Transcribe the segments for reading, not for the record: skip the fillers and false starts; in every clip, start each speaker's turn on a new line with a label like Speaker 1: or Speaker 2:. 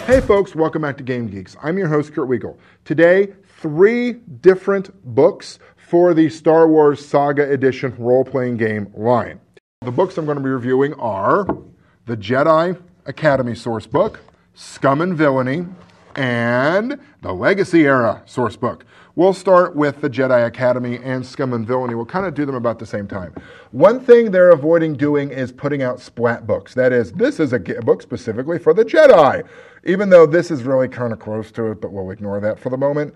Speaker 1: Hey folks, welcome back to Game Geeks. I'm your host, Kurt Wiegel. Today, 3 different books for the Star Wars Saga Edition role-playing game line. The books I'm going to be reviewing are the Jedi Academy Sourcebook, Scum and Villainy, and the Legacy Era Sourcebook. We'll start with the Jedi Academy and Scum and Villainy. We'll kind of do them about the same time. One thing they're avoiding doing is putting out splat books. That is, this is a book specifically for the Jedi, even though this is really kind of close to it, but we'll ignore that for the moment.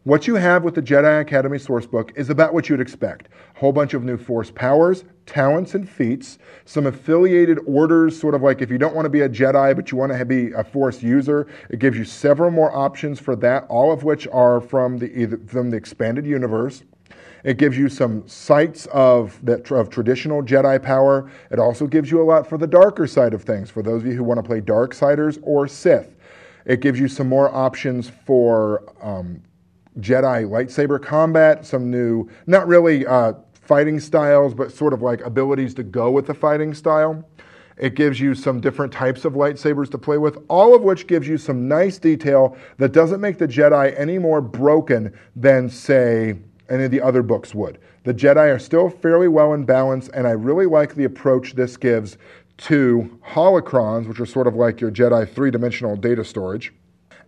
Speaker 1: What you have with the Jedi Academy Sourcebook is about what you'd expect. A whole bunch of new Force powers, talents, and feats, some affiliated orders, sort of like if you don't want to be a Jedi but you want to be a Force user, it gives you several more options for that, all of which are from the expanded universe. It gives you some sites of traditional Jedi power. It also gives you a lot for the darker side of things, for those of you who want to play Darksiders or Sith. It gives you some more options for Jedi lightsaber combat, some new, not really fighting styles, but sort of like abilities to go with the fighting style. It gives you some different types of lightsabers to play with, all of which gives you some nice detail that doesn't make the Jedi any more broken than, say, any of the other books would. The Jedi are still fairly well in balance, and I really like the approach this gives to holocrons, which are sort of like your Jedi three-dimensional data storage,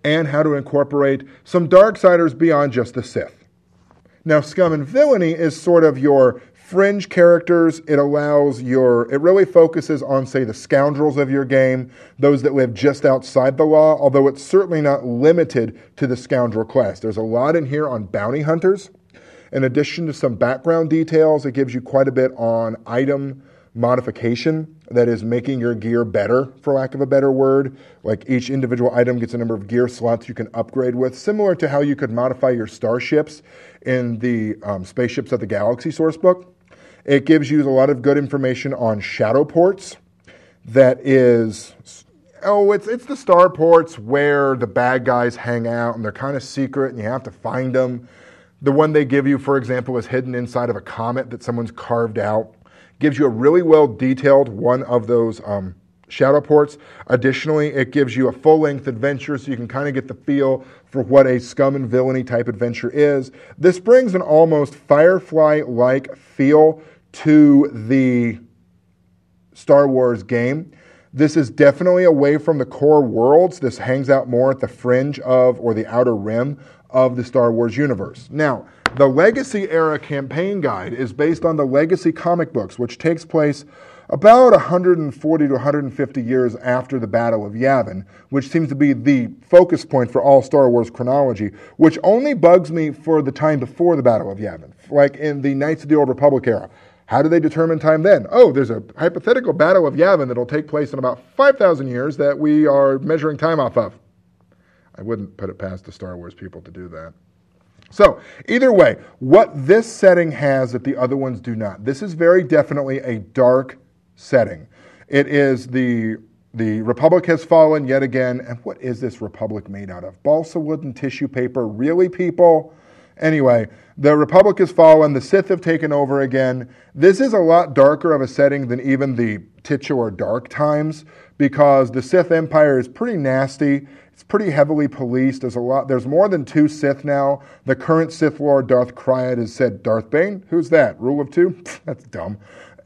Speaker 1: and how to incorporate some Darksiders beyond just the Sith. Now, Scum and Villainy is sort of your fringe characters. It really focuses on, say, the scoundrels of your game, those that live just outside the law, although it's certainly not limited to the scoundrel class. There's a lot in here on bounty hunters. In addition to some background details, it gives you quite a bit on item modification, that is making your gear better, for lack of a better word. Like each individual item gets a number of gear slots you can upgrade with, similar to how you could modify your starships in the Spaceships of the Galaxy sourcebook. It gives you a lot of good information on shadow ports. That is, it's the star ports where the bad guys hang out, and they're kind of secret, and you have to find them. The one they give you, for example, is hidden inside of a comet that someone's carved out. Gives you a really well-detailed one of those shadow ports. Additionally, it gives you a full-length adventure so you can kind of get the feel for what a Scum and Villainy type adventure is. This brings an almost Firefly-like feel to the Star Wars game. This is definitely away from the core worlds. This hangs out more at the fringe of, or the outer rim of the Star Wars universe. Now, the Legacy Era Campaign Guide is based on the Legacy comic books, which takes place about 140 to 150 years after the Battle of Yavin, which seems to be the focus point for all Star Wars chronology, which only bugs me for the time before the Battle of Yavin, like in the Knights of the Old Republic era. How do they determine time then? Oh, there's a hypothetical Battle of Yavin that'll take place in about 5,000 years that we are measuring time off of. I wouldn't put it past the Star Wars people to do that. So, either way, what this setting has that the other ones do not. This is very definitely a dark setting. It is the Republic has fallen yet again. And what is this Republic made out of? Balsa wood and tissue paper? Really, people? Anyway, the Republic has fallen. The Sith have taken over again. This is a lot darker of a setting than even the titular Dark Times, because the Sith Empire is pretty nasty. It's pretty heavily policed. There's more than 2 Sith now. The current Sith Lord, Darth Kryat, has said, Darth Bane? Who's that? Rule of 2? That's dumb.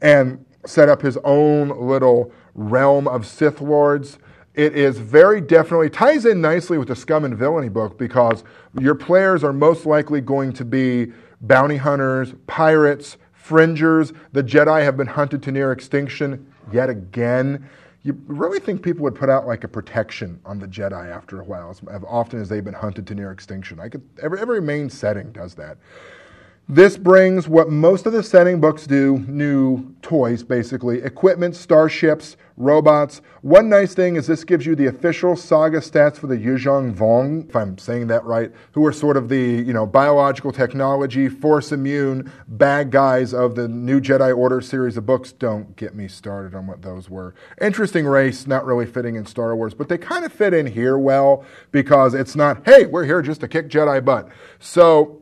Speaker 1: And set up his own little realm of Sith Lords. It is very definitely, ties in nicely with the Scum and Villainy book, because your players are most likely going to be bounty hunters, pirates, fringers. The Jedi have been hunted to near extinction yet again. You really think people would put out like a protection on the Jedi after a while, as often as they've been hunted to near extinction. Every main setting does that. This brings what most of the setting books do, new toys basically, equipment, starships, robots. One nice thing is this gives you the official saga stats for the Yuzhong Vong, if I'm saying that right, who are sort of the biological technology, force immune, bad guys of the New Jedi Order series of books. Don't get me started on what those were. Interesting race, not really fitting in Star Wars, but they kind of fit in here well, because it's not, hey, we're here just to kick Jedi butt. So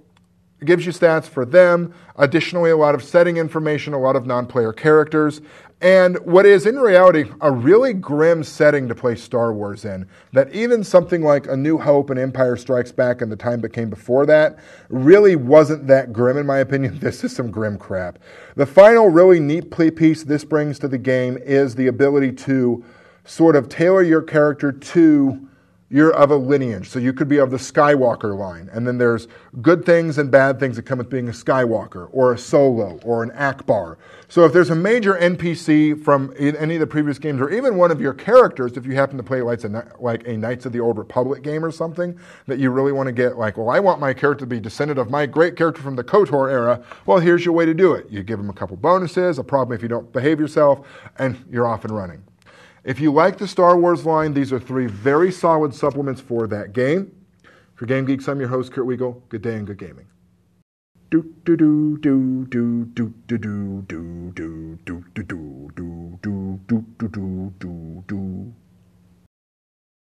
Speaker 1: It gives you stats for them. Additionally, a lot of setting information, a lot of non-player characters, and what is in reality a really grim setting to play Star Wars in, that even something like A New Hope and Empire Strikes Back and the time that came before that really wasn't that grim in my opinion. This is some grim crap. The final really neat piece this brings to the game is the ability to sort of tailor your character to you're of a lineage. So you could be of the Skywalker line. And then there's good things and bad things that come with being a Skywalker or a Solo or an Akbar. So if there's a major NPC from any of the previous games, or even one of your characters, if you happen to play like a Knights of the Old Republic game or something, that you really want to get like, well, I want my character to be descendant of my great character from the KOTOR era. Well, here's your way to do it. You give them a couple bonuses, a problem if you don't behave yourself, and you're off and running. If you like the Star Wars line, these are 3 very solid supplements for that game. For Game Geeks, I'm your host, Kurt Wiegel. Good day and good gaming. Do do do do do do do do do do do do do do do do do do.